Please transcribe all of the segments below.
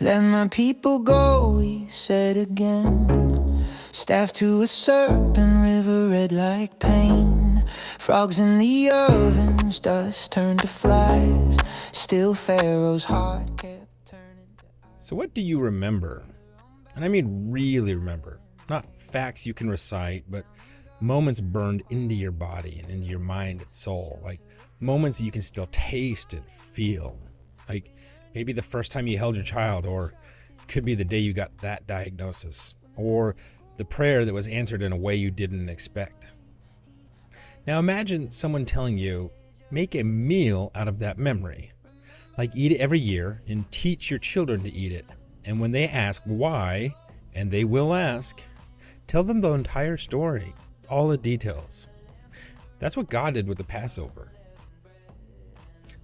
Let my people go, he said again. Staff to a serpent, river red like pain. Frogs in the ovens, dust turned to flies. Still Pharaoh's heart kept turning to ice. So what do you remember? And I mean really remember. Not facts you can recite, but moments burned into your body and into your mind and soul. Like moments that you can still taste and feel. Like maybe the first time you held your child, or it could be the day you got that diagnosis, or the prayer that was answered in a way you didn't expect. Now imagine someone telling you, make a meal out of that memory. Like eat it every year and teach your children to eat it. And when they ask why, and they will ask, tell them the entire story, all the details. That's what God did with the Passover.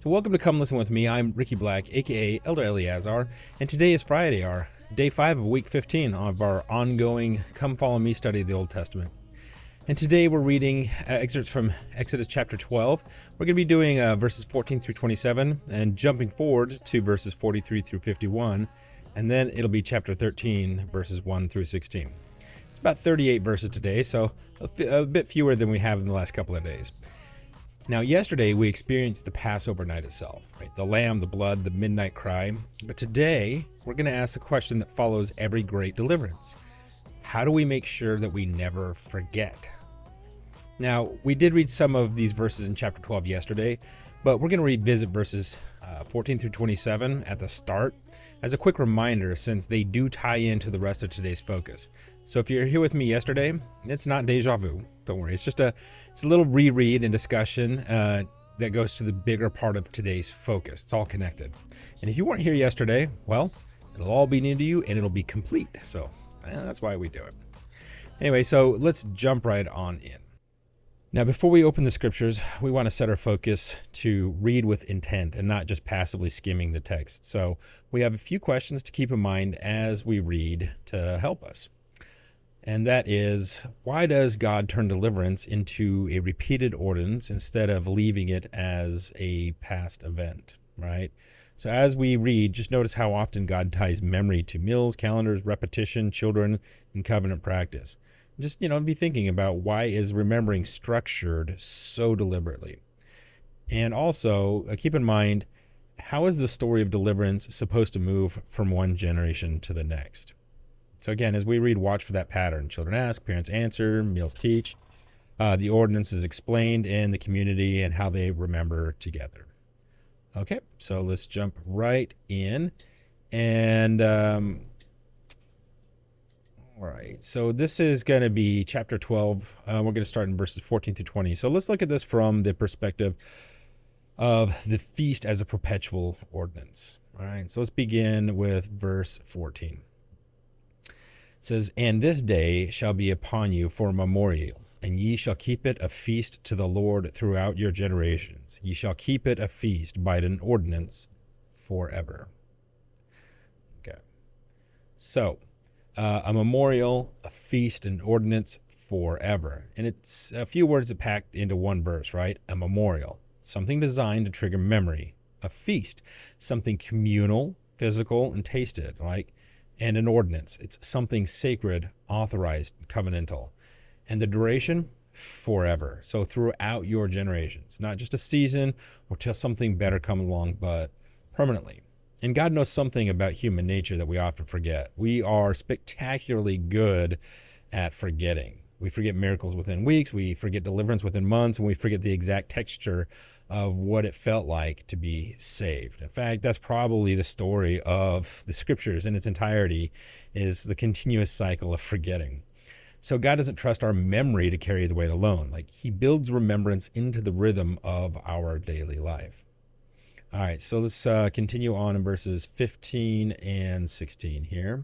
So welcome to Come Listen With Me. I'm Ricky Black, aka Elder Eliezer, and today is Friday, our day 5 of week 15 of our ongoing Come Follow Me study of the Old Testament. And today we're reading excerpts from Exodus chapter 12. We're going to be doing verses 14 through 27 and jumping forward to verses 43 through 51. And then it'll be chapter 13, verses 1 through 16. It's about 38 verses today, so a bit fewer than we have in the last couple of days. Now, yesterday we experienced the Passover night itself, right? The lamb, the blood, the midnight cry. But today we're going to ask a question that follows every great deliverance. How do we make sure that we never forget? Now, we did read some of these verses in chapter 12 yesterday, but we're going to revisit verses 14 through 27 at the start as a quick reminder, since they do tie into the rest of today's focus. So if you're here with me yesterday, it's not deja vu. Don't worry. It's a little reread and discussion that goes to the bigger part of today's focus. It's all connected. And if you weren't here yesterday, well, it'll all be new to you and it'll be complete. So that's why we do it. Anyway, so let's jump right on in. Now, before we open the scriptures, we want to set our focus to read with intent and not just passively skimming the text. So we have a few questions to keep in mind as we read to help us. And that is, why does God turn deliverance into a repeated ordinance instead of leaving it as a past event, right? So as we read, just notice how often God ties memory to meals, calendars, repetition, children, and covenant practice. Just, be thinking about, why is remembering structured so deliberately? And also keep in mind, how is the story of deliverance supposed to move from one generation to the next? So again, as we read, watch for that pattern. Children ask, parents answer, meals teach. The ordinance is explained in the community and how they remember together. Okay, so let's jump right in. And all right, so this is going to be chapter 12. We're going to start in verses 14 through 20. So let's look at this from the perspective of the feast as a perpetual ordinance. All right, so let's begin with verse 14. It says, "And this day shall be upon you for a memorial, and ye shall keep it a feast to the Lord throughout your generations. Ye shall keep it a feast by an ordinance forever." Okay, so a memorial, a feast, an ordinance forever. And it's a few words that packed into one verse, right? A memorial, something designed to trigger memory. A feast, something communal, physical, and tasted, like. And an ordinance, it's something sacred, authorized, covenantal. And the duration, forever. So throughout your generations, not just a season or till something better comes along, but permanently. And God knows something about human nature that we often forget. We are spectacularly good at forgetting. We forget miracles within weeks, we forget deliverance within months, and we forget the exact texture of what it felt like to be saved. In fact, that's probably the story of the scriptures in its entirety, is the continuous cycle of forgetting. So God doesn't trust our memory to carry the weight alone. Like, he builds remembrance into the rhythm of our daily life. All right, so let's continue on in verses 15 and 16 here.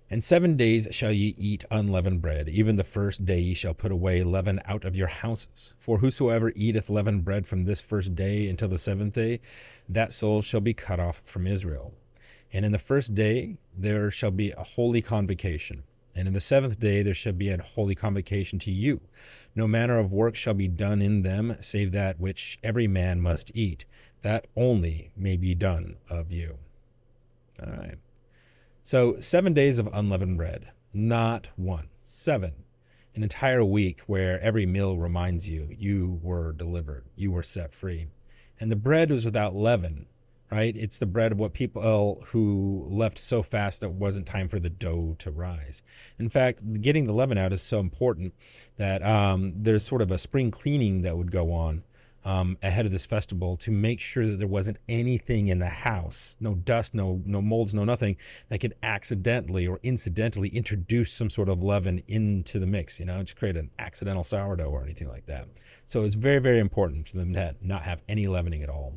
"And 7 days shall ye eat unleavened bread. Even the first day ye shall put away leaven out of your houses. For whosoever eateth leavened bread from this first day until the 7th day, that soul shall be cut off from Israel. And in the first day there shall be a holy convocation. And in the 7th day there shall be a holy convocation to you. No manner of work shall be done in them, save that which every man must eat. That only may be done of you." So 7 days of unleavened bread, not one, 7. An entire week where every meal reminds you, you were delivered, you were set free. And the bread was without leaven, right? It's the bread of what people who left so fast that it wasn't time for the dough to rise. In fact, getting the leaven out is so important that there's sort of a spring cleaning that would go on ahead of this festival to make sure that there wasn't anything in the house, no dust, no molds, no nothing that could accidentally or incidentally introduce some sort of leaven into the mix, just create an accidental sourdough or anything like that. So it's very, very important for them to not have any leavening at all.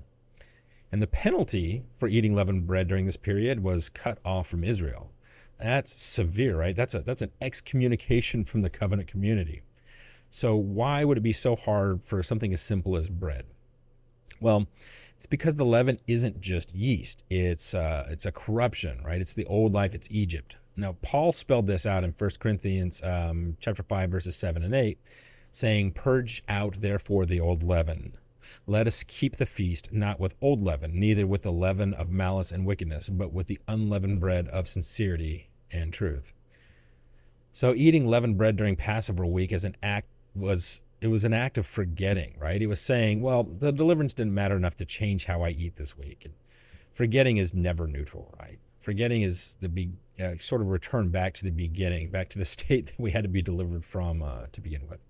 And the penalty for eating leavened bread during this period was cut off from Israel. That's severe, right? That's an excommunication from the covenant community. So why would it be so hard for something as simple as bread? Well, it's because the leaven isn't just yeast. It's a corruption, right? It's the old life. It's Egypt. Now, Paul spelled this out in 1 Corinthians chapter 5, verses 7 and 8, saying, "Purge out, therefore, the old leaven. Let us keep the feast, not with old leaven, neither with the leaven of malice and wickedness, but with the unleavened bread of sincerity and truth." So eating leavened bread during Passover week as an act was an act of forgetting, right? It was saying, well, the deliverance didn't matter enough to change how I eat this week. And forgetting is never neutral, right? Forgetting is the sort of return back to the beginning, back to the state that we had to be delivered from to begin with.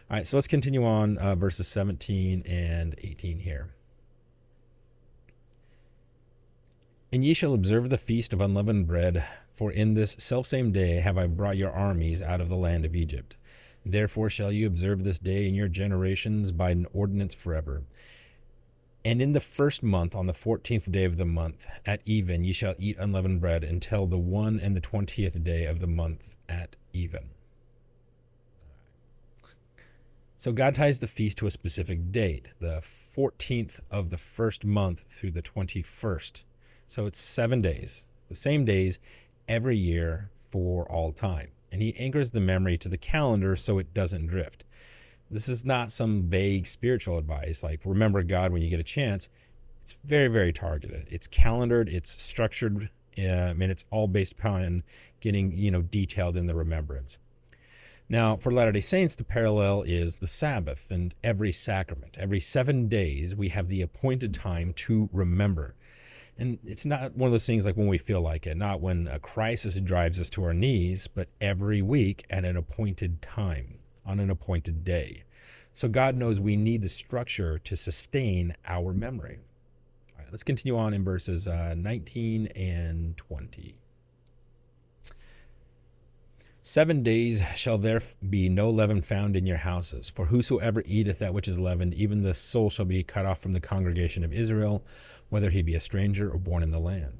All right, so let's continue on verses 17 and 18 here. "And ye shall observe the feast of unleavened bread, for in this selfsame day have I brought your armies out of the land of Egypt. Therefore shall you observe this day in your generations by an ordinance forever. And in the first month, on the 14th day of the month, at even, ye shall eat unleavened bread until the 21st day of the month at even." So God ties the feast to a specific date, the 14th of the first month through the 21st. So it's 7 days, the same days every year for all time. And he anchors the memory to the calendar so it doesn't drift. This is not some vague spiritual advice like remember God when you get a chance. It's very, very targeted. It's calendared, it's structured, and it's all based upon getting, detailed in the remembrance. Now, for Latter-day Saints, the parallel is the Sabbath and every sacrament. Every 7 days, we have the appointed time to remember. And it's not one of those things like when we feel like it, not when a crisis drives us to our knees, but every week at an appointed time, on an appointed day. So God knows we need the structure to sustain our memory. All right, let's continue on in verses 19 and 20. "7 days shall there be no leaven found in your houses. For whosoever eateth that which is leavened, even the soul shall be cut off from the congregation of Israel, whether he be a stranger or born in the land.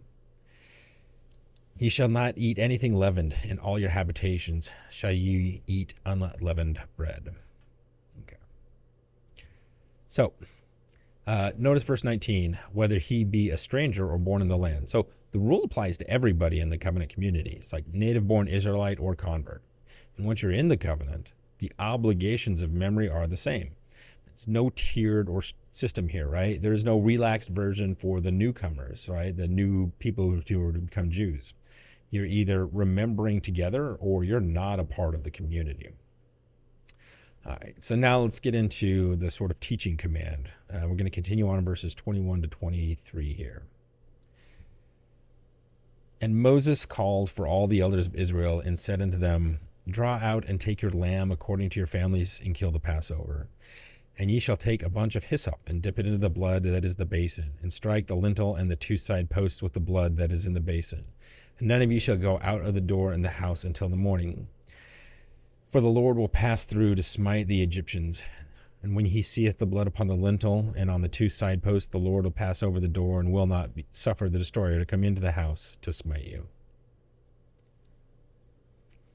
Ye shall not eat anything leavened. In all your habitations shall ye eat unleavened bread." Okay. So, notice verse 19, "whether he be a stranger or born in the land." So the rule applies to everybody in the covenant community. It's like native-born Israelite or convert. And once you're in the covenant, the obligations of memory are the same. It's no tiered or system here, right? There is no relaxed version for the newcomers, right? The new people who are to become Jews. You're either remembering together or you're not a part of the community. All right, so now let's get into the sort of teaching command. We're going to continue on in verses 21 to 23 here. "And Moses called for all the elders of Israel and said unto them, Draw out and take your lamb according to your families and kill the Passover. And ye shall take a bunch of hyssop and dip it into the blood that is the basin, and strike the lintel and the 2 side posts with the blood that is in the basin. And none of you shall go out of the door in the house until the morning. For the Lord will pass through to smite the Egyptians. And when he seeth the blood upon the lintel and on the 2 side posts, the Lord will pass over the door and will not suffer the destroyer to come into the house to smite you."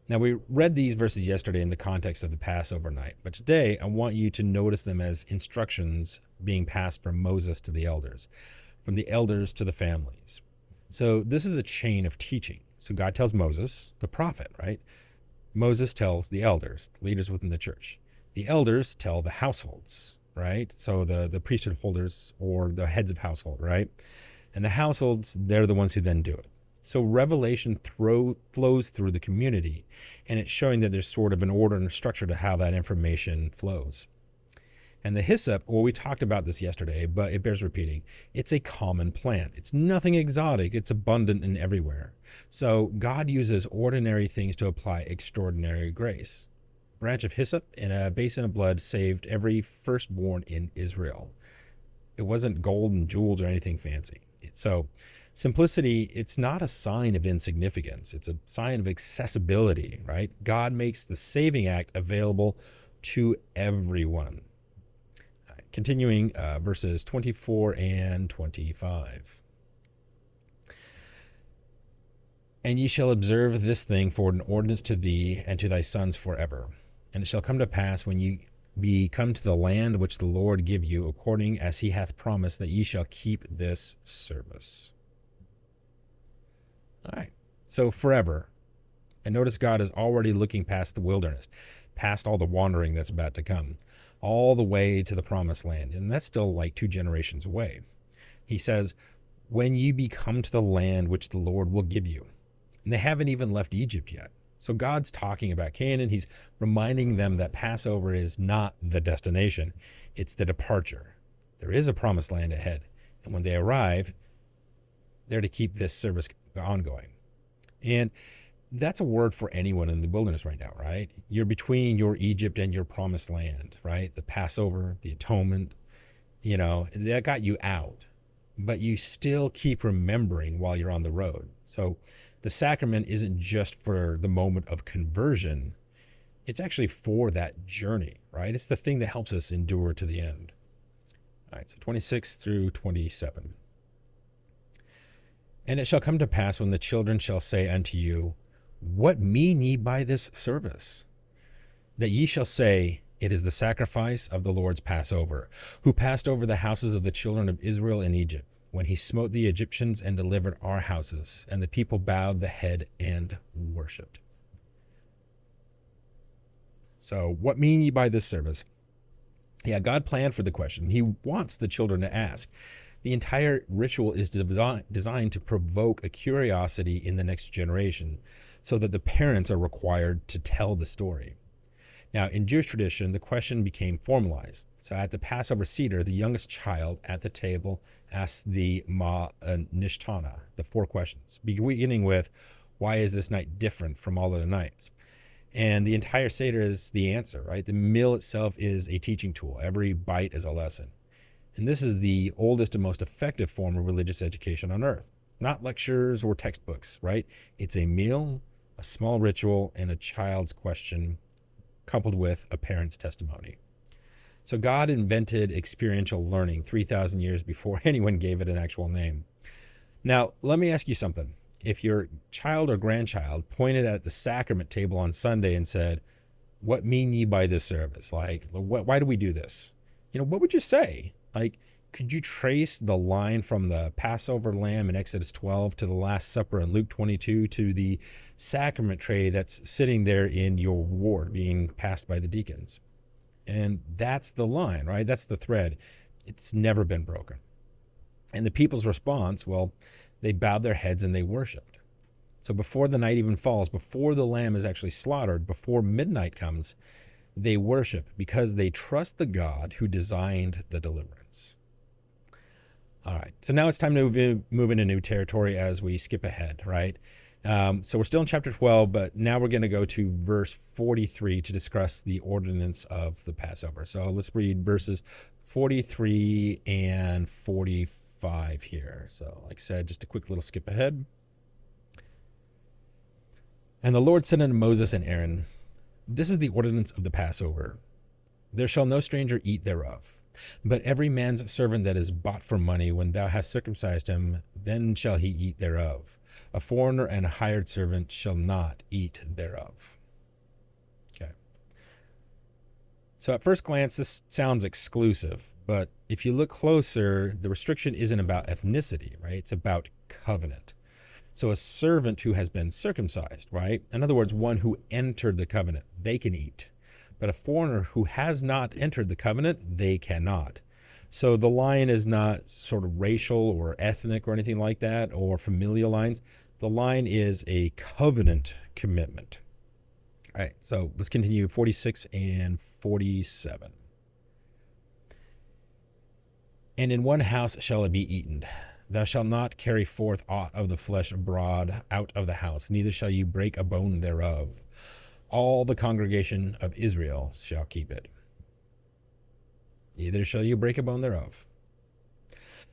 Now, we read these verses yesterday in the context of the Passover night, but today I want you to notice them as instructions being passed from Moses to the elders, from the elders to the families. So this is a chain of teaching. So God tells Moses, the prophet, right? Moses tells the elders, the leaders within the church. The elders tell the households, right? So the priesthood holders or the heads of household, right? And the households, they're the ones who then do it. So revelation flows through the community, and it's showing that there's sort of an order and structure to how that information flows. And the hyssop, well, we talked about this yesterday, but it bears repeating. It's a common plant. It's nothing exotic. It's abundant and everywhere. So God uses ordinary things to apply extraordinary grace. A branch of hyssop and a basin of blood saved every firstborn in Israel. It wasn't gold and jewels or anything fancy. So simplicity, it's not a sign of insignificance. It's a sign of accessibility, right? God makes the saving act available to everyone. Continuing verses 24 and 25. And ye shall observe this thing for an ordinance to thee and to thy sons forever. And it shall come to pass when ye be come to the land which the Lord give you, according as he hath promised, that ye shall keep this service. All right, so forever. And notice God is already looking past the wilderness, past all the wandering that's about to come, all the way to the promised land. And that's still like 2 generations away. He says, when you be come to the land which the Lord will give you. And they haven't even left Egypt yet. So God's talking about Canaan. He's reminding them that Passover is not the destination. It's the departure. There is a promised land ahead. And when they arrive, they're to keep this service ongoing. And that's a word for anyone in the wilderness right now, right? You're between your Egypt and your promised land, right? The Passover, the atonement, that got you out, but you still keep remembering while you're on the road. So the sacrament isn't just for the moment of conversion. It's actually for that journey, right? It's the thing that helps us endure to the end. All right, so 26 through 27. And it shall come to pass when the children shall say unto you, what mean ye by this service? That ye shall say, it is the sacrifice of the Lord's Passover, who passed over the houses of the children of Israel in Egypt, when he smote the Egyptians and delivered our houses, and the people bowed the head and worshipped. So what mean ye by this service? Yeah, God planned for the question. He wants the children to ask. The entire ritual is designed to provoke a curiosity in the next generation so that the parents are required to tell the story. Now, in Jewish tradition, the question became formalized. So at the Passover Seder, the youngest child at the table asked the Nishtana, the 4 questions, beginning with, why is this night different from all other nights? And the entire Seder is the answer, right? The meal itself is a teaching tool. Every bite is a lesson. And this is the oldest and most effective form of religious education on earth. Not lectures or textbooks, right? It's a meal, a small ritual, and a child's question coupled with a parent's testimony. So God invented experiential learning 3,000 years before anyone gave it an actual name. Now, let me ask you something. If your child or grandchild pointed at the sacrament table on Sunday and said, what mean ye by this service? Like, why do we do this? What would you say? Like, could you trace the line from the Passover lamb in Exodus 12 to the Last Supper in Luke 22 to the sacrament tray that's sitting there in your ward being passed by the deacons? And that's the line, right? That's the thread. It's never been broken. And the people's response, well, they bowed their heads and they worshiped. So before the night even falls, before the lamb is actually slaughtered, before midnight comes, they worship because they trust the God who designed the deliverance. All right, so now it's time to move into new territory as we skip ahead, right? So we're still in chapter 12, but now we're going to go to verse 43 to discuss the ordinance of the Passover. So let's read verses 43 and 45 here. So like I said, just a quick little skip ahead. And the Lord said unto Moses and Aaron, this is the ordinance of the Passover. There shall no stranger eat thereof. But every man's servant that is bought for money, when thou hast circumcised him, then shall he eat thereof. A foreigner and a hired servant shall not eat thereof. Okay. So at first glance, this sounds exclusive, but if you look closer, the restriction isn't about ethnicity, right? It's about covenant. So a servant who has been circumcised, right? In other words, one who entered the covenant, they can eat. But a foreigner who has not entered the covenant, they cannot. So the line is not sort of racial or ethnic or anything like that, or familial lines. The line is a covenant commitment. All right, so let's continue 46 and 47. And in one house shall it be eaten. Thou shalt not carry forth aught of the flesh abroad out of the house, neither shall you break a bone thereof. All the congregation of Israel shall keep it. Neither shall you break a bone thereof.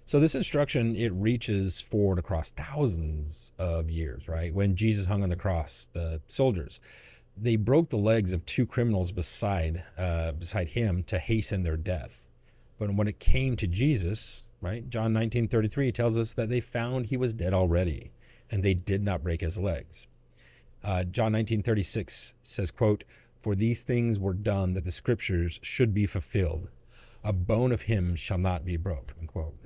So this instruction, it reaches forward across thousands of years, right? When Jesus hung on the cross, the soldiers, they broke the legs of two criminals beside him to hasten their death. But when it came to Jesus, right, John 19:33 tells us that they found he was dead already, and they did not break his legs. John 19:36 says, quote, "For these things were done that the scriptures should be fulfilled. A bone of him shall not be broke," unquote.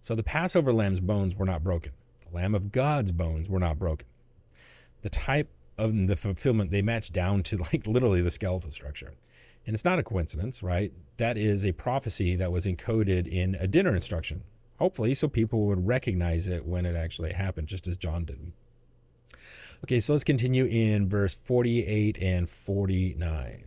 So the Passover lamb's bones were not broken. The Lamb of God's bones were not broken. The type of the fulfillment, they match down to like literally the skeletal structure. And it's not a coincidence, right? That is a prophecy that was encoded in a dinner instruction, hopefully so people would recognize it when it actually happened, just as John did. Okay, so let's continue in verse 48 and 49.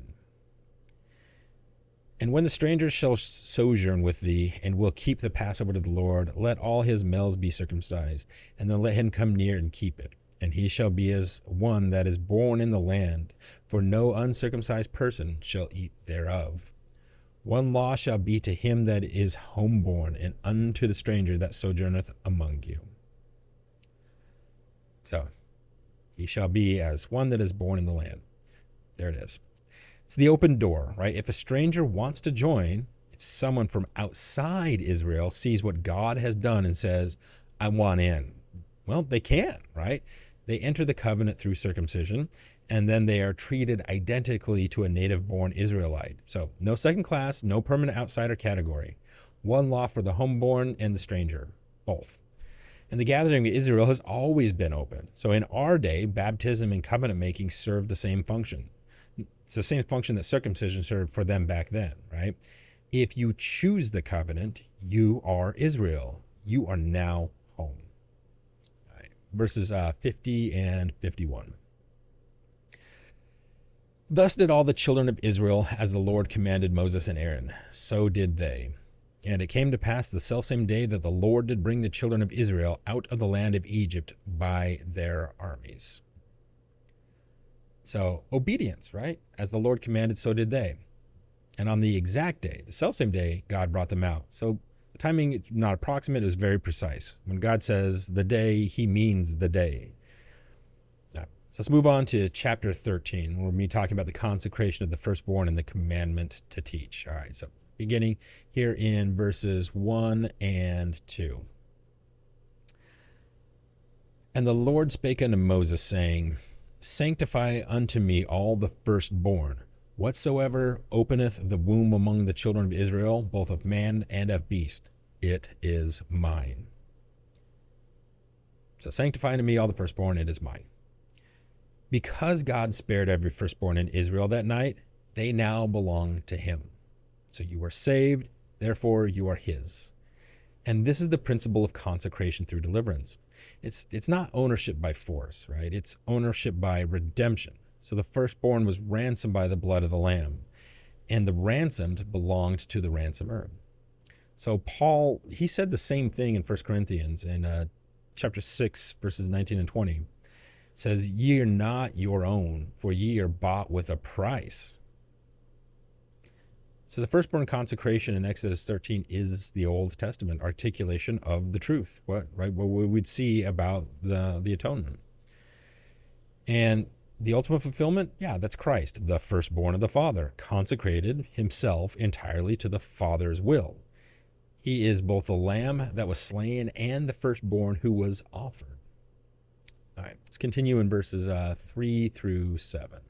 And when the stranger shall sojourn with thee, and will keep the Passover to the Lord, let all his males be circumcised, and then let him come near and keep it. And he shall be as one that is born in the land, for no uncircumcised person shall eat thereof. One law shall be to him that is homeborn, and unto the stranger that sojourneth among you. So, he shall be as one that is born in the land. There it is. It's the open door, right? If a stranger wants to join, if someone from outside Israel sees what God has done and says, I want in, well, they can, right? They enter the covenant through circumcision, and then they are treated identically to a native-born Israelite. So no second class, no permanent outsider category. One law for the homeborn and the stranger, both. And the gathering of Israel has always been open. So in our day, baptism and covenant making serve the same function. It's the same function that circumcision served for them back then, right? If you choose the covenant, you are Israel. You are now home. All right. Verses 50 and 51. Thus did all the children of Israel, as the Lord commanded Moses and Aaron. So did they. And it came to pass the selfsame day that the Lord did bring the children of Israel out of the land of Egypt by their armies. So obedience, right? As the Lord commanded, so did they. And on the exact day, the selfsame day, God brought them out. So the timing is not approximate, it was very precise. When God says the day, he means the day. Now, so let's move on to chapter 13. We're going to be talking about the consecration of the firstborn and the commandment to teach. All right, so beginning here in verses 1 and 2. And the Lord spake unto Moses, saying, Sanctify unto me all the firstborn, whatsoever openeth the womb among the children of Israel, both of man and of beast, it is mine. So sanctify unto me all the firstborn, it is mine. Because God spared every firstborn in Israel that night, they now belong to him. So you are saved, therefore you are his. And this is the principle of consecration through deliverance. It's not ownership by force, right? It's ownership by redemption. So the firstborn was ransomed by the blood of the Lamb, and the ransomed belonged to the ransomer. So Paul, he said the same thing in 1 Corinthians in chapter 6, verses 19 and 20. It says, Ye are not your own, for ye are bought with a price. So the firstborn consecration in Exodus 13 is the Old Testament articulation of the truth, what we would see about the atonement. And the ultimate fulfillment, that's Christ, the firstborn of the Father, consecrated himself entirely to the Father's will. He is both the lamb that was slain and the firstborn who was offered. All right, let's continue in verses 3 through 7.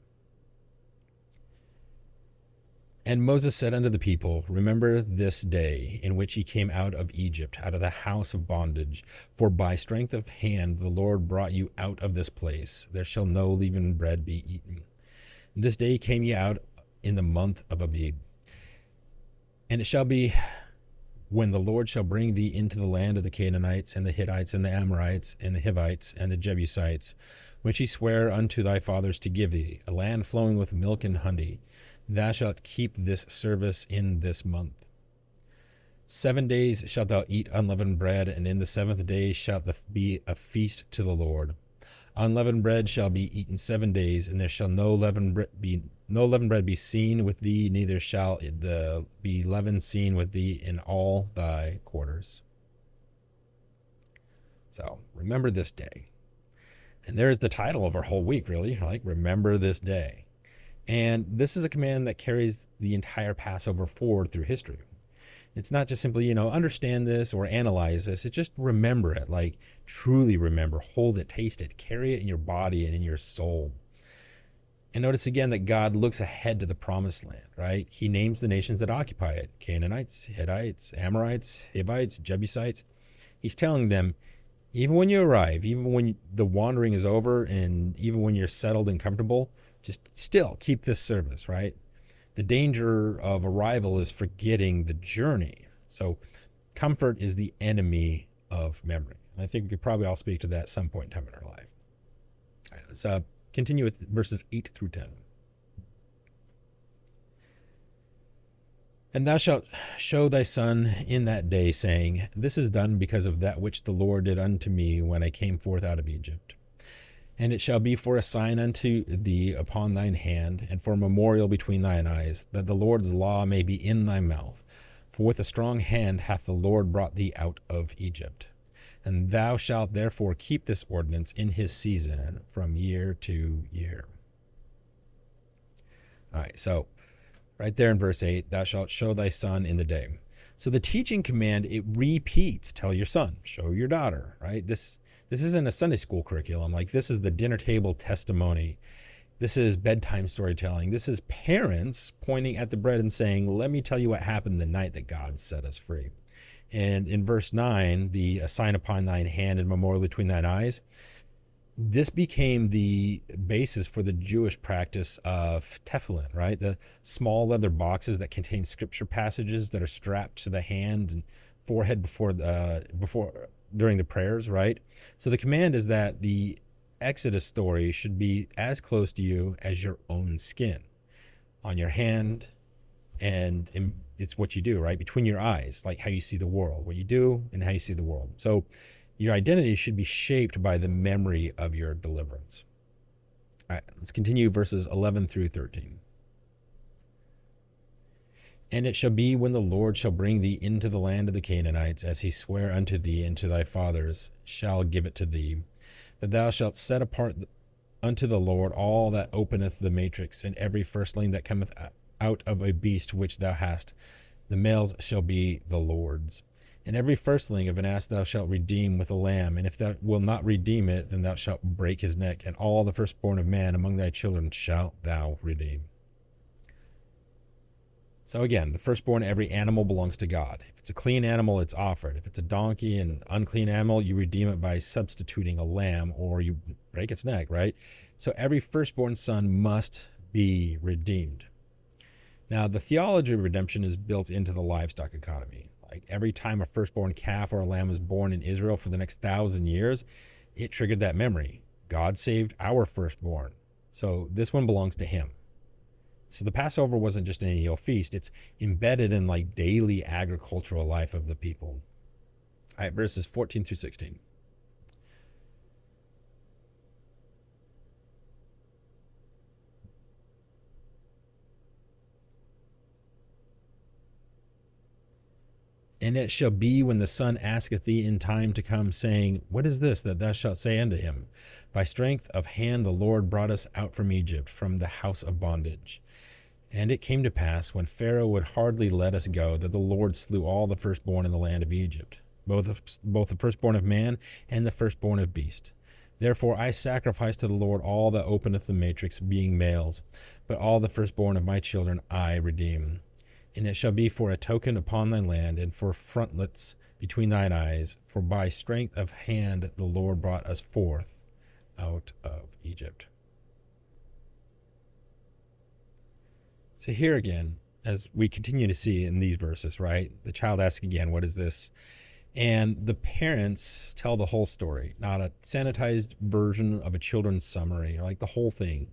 And Moses said unto the people, Remember this day in which ye came out of Egypt, out of the house of bondage. For by strength of hand the Lord brought you out of this place. There shall no leavened bread be eaten. This day came ye out in the month of Abib. And it shall be, when the Lord shall bring thee into the land of the Canaanites, and the Hittites, and the Amorites, and the Hivites, and the Jebusites, which he sware unto thy fathers to give thee, a land flowing with milk and honey, thou shalt keep this service in this month. 7 days shalt thou eat unleavened bread, and in the 7th day shalt be a feast to the Lord. Unleavened bread shall be eaten 7 days, and there shall no leavened bread be seen with thee, neither shall be leaven seen with thee in all thy quarters. So remember this day. And there's the title of our whole week, really, like remember this day. And this is a command that carries the entire Passover forward through history. It's not just simply, understand this or analyze this. It's just remember it, like truly remember, hold it, taste it, carry it in your body and in your soul. And notice again that God looks ahead to the promised land, right? He names the nations that occupy it: Canaanites, Hittites, Amorites, Hivites, Jebusites. He's telling them, even when you arrive, even when the wandering is over, and even when you're settled and comfortable, just still keep this service, right? The danger of arrival is forgetting the journey. So comfort is the enemy of memory. And I think we could probably all speak to that at some point in time in our life. All right, let's continue with verses 8 through 10. And thou shalt show thy son in that day, saying, This is done because of that which the Lord did unto me when I came forth out of Egypt. And it shall be for a sign unto thee upon thine hand, and for a memorial between thine eyes, that the Lord's law may be in thy mouth. For with a strong hand hath the Lord brought thee out of Egypt. And thou shalt therefore keep this ordinance in his season from year to year. All right, so right there in verse 8, thou shalt show thy son in the day. So the teaching command, it repeats. Tell your son, show your daughter, right? This isn't a Sunday school curriculum. Like, this is the dinner table testimony. This is bedtime storytelling. This is parents pointing at the bread and saying, let me tell you what happened the night that God set us free. And in verse 9, the a sign upon thine hand and memorial between thine eyes, this became the basis for the Jewish practice of tefillin, right? The small leather boxes that contain scripture passages that are strapped to the hand and forehead before during the prayers, right? So the command is that the Exodus story should be as close to you as your own skin, on your hand, and it's what you do, right? Between your eyes, like how you see the world, what you do and how you see the world. So your identity should be shaped by the memory of your deliverance. All right, let's continue verses 11 through 13. And it shall be when the Lord shall bring thee into the land of the Canaanites, as he sware unto thee and to thy fathers, shall give it to thee, that thou shalt set apart unto the Lord all that openeth the matrix, and every firstling that cometh out of a beast which thou hast. The males shall be the Lord's. And every firstling of an ass thou shalt redeem with a lamb, and if thou wilt not redeem it, then thou shalt break his neck, and all the firstborn of man among thy children shalt thou redeem. So again, the firstborn of every animal belongs to God. If it's a clean animal, it's offered. If it's a donkey, an unclean animal, you redeem it by substituting a lamb, or you break its neck, right? So every firstborn son must be redeemed. Now, the theology of redemption is built into the livestock economy. Like, every time a firstborn calf or a lamb was born in Israel for the next 1,000 years, it triggered that memory. God saved our firstborn, so this one belongs to him. So the Passover wasn't just an annual feast. It's embedded in like daily agricultural life of the people. All right, verses 14 through 16. And it shall be when the son asketh thee in time to come, saying, What is this that thou shalt say unto him? By strength of hand the Lord brought us out from Egypt, from the house of bondage. And it came to pass, when Pharaoh would hardly let us go, that the Lord slew all the firstborn in the land of Egypt, both the firstborn of man and the firstborn of beast. Therefore I sacrifice to the Lord all that openeth the matrix, being males, but all the firstborn of my children I redeem. And it shall be for a token upon thy land, and for frontlets between thine eyes, for by strength of hand the Lord brought us forth out of Egypt. So here again, as we continue to see in these verses, right? The child asks again, what is this? And the parents tell the whole story, not a sanitized version of a children's summary, like the whole thing.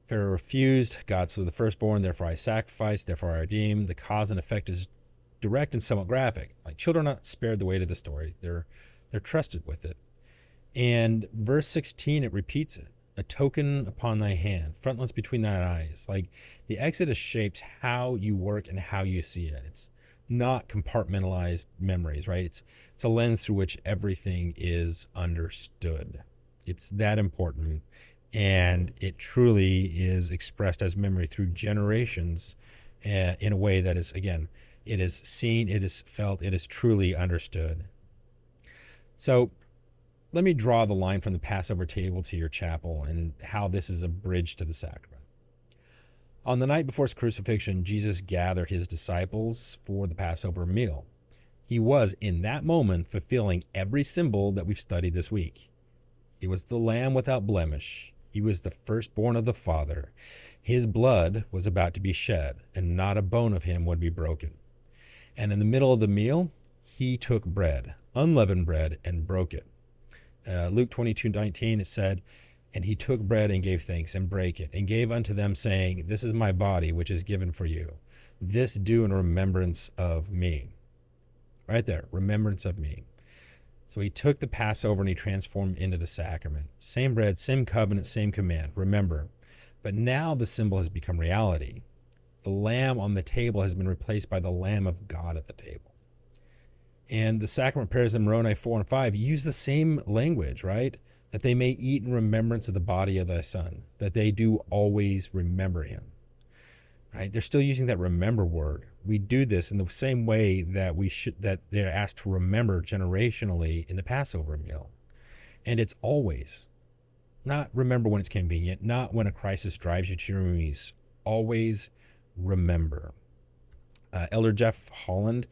Pharaoh refused, God slew the firstborn, therefore I sacrificed, therefore I redeemed. The cause and effect is direct and somewhat graphic. Like, children are not spared the weight of the story. They're trusted with it. And verse 16, it repeats it. A token upon thy hand, frontlets between thine eyes. Like, the Exodus shapes how you work and how you see it. It's not compartmentalized memories, right? It's a lens through which everything is understood. It's that important. And it truly is expressed as memory through generations in a way that is, again, it is seen, it is felt, it is truly understood. So let me draw the line from the Passover table to your chapel and how this is a bridge to the sacrament. On the night before his crucifixion, Jesus gathered his disciples for the Passover meal. He was, in that moment, fulfilling every symbol that we've studied this week. He was the Lamb without blemish. He was the firstborn of the Father. His blood was about to be shed, and not a bone of him would be broken. And in the middle of the meal, he took bread, unleavened bread, and broke it. Luke 22:19, it said, and he took bread and gave thanks and brake it and gave unto them, saying, this is my body, which is given for you. This do in remembrance of me. Right there, remembrance of me. So he took the Passover and he transformed into the sacrament. Same bread, same covenant, same command. Remember. But now the symbol has become reality. The lamb on the table has been replaced by the Lamb of God at the table. And the sacrament prayers in Moroni 4 and 5 use the same language, right? That they may eat in remembrance of the body of thy Son, that they do always remember him. Right? They're still using that remember word. We do this in the same way that that they're asked to remember generationally in the Passover meal. And it's always, not remember when it's convenient, not when a crisis drives you to your knees. Always remember. Elder Jeff Holland,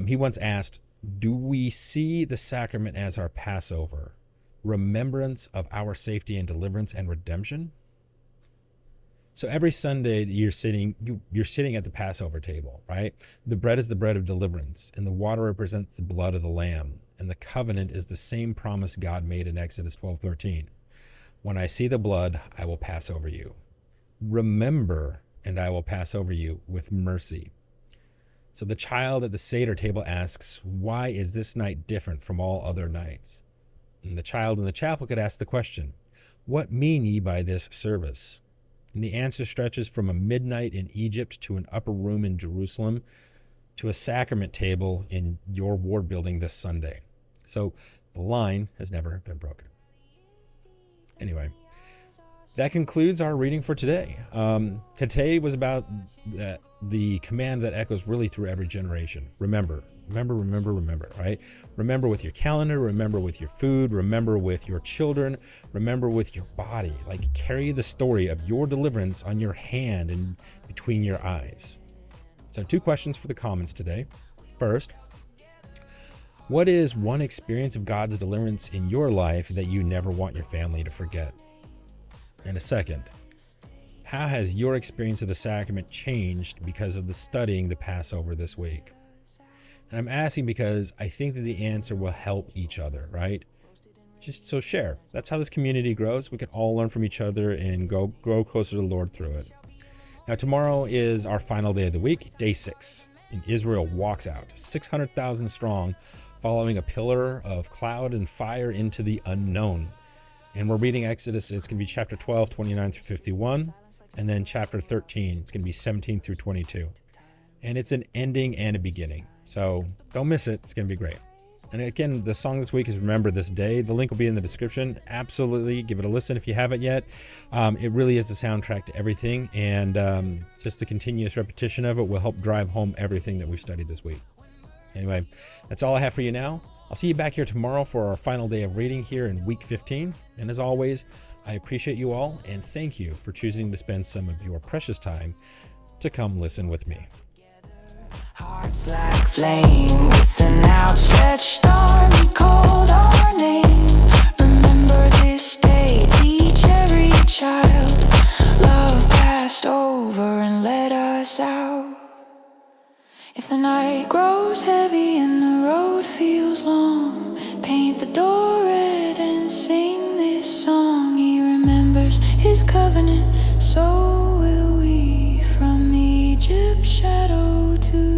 he once asked, do we see the sacrament as our Passover, remembrance of our safety and deliverance and redemption? So every Sunday you're sitting at the Passover table, right? The bread is the bread of deliverance, and the water represents the blood of the Lamb, and the covenant is the same promise God made in Exodus 12:13. When I see the blood, I will pass over you. Remember, and I will pass over you with mercy. So the child at the Seder table asks, why is this night different from all other nights? And the child in the chapel could ask the question, what mean ye by this service? And the answer stretches from a midnight in Egypt to an upper room in Jerusalem to a sacrament table in your ward building this Sunday. So the line has never been broken. Anyway, that concludes our reading for today. Today was about the command that echoes really through every generation. Remember, right? Remember with your calendar, remember with your food, remember with your children, remember with your body. Like, carry the story of your deliverance on your hand and between your eyes. So 2 questions for the comments today. First, what is one experience of God's deliverance in your life that you never want your family to forget? And a second, how has your experience of the sacrament changed because of the studying the Passover this week? And I'm asking because I think that the answer will help each other, right? Just so share. That's how this community grows. We can all learn from each other and grow closer to the Lord through it. Now, tomorrow is our final day of the week, day 6. And Israel walks out, 600,000 strong, following a pillar of cloud and fire into the unknown. And we're reading Exodus. It's going to be chapter 12, 29 through 51. And then chapter 13, it's going to be 17 through 22. And it's an ending and a beginning. So don't miss it. It's going to be great. And again, the song this week is Remember This Day. The link will be in the description. Absolutely give it a listen if you haven't yet. It really is the soundtrack to everything. And just the continuous repetition of it will help drive home everything that we've studied this week. Anyway, that's all I have for you now. I'll see you back here tomorrow for our final day of reading here in week 15. And as always, I appreciate you all and thank you for choosing to spend some of your precious time to come listen with me. Hearts like flame with an outstretched arm, he called our name. Remember this day, teach every child. Love passed over and let us out. night grows heavy and the road feels long, paint the door red and sing this song. He remembers his covenant, so will we, from Egypt's shadow to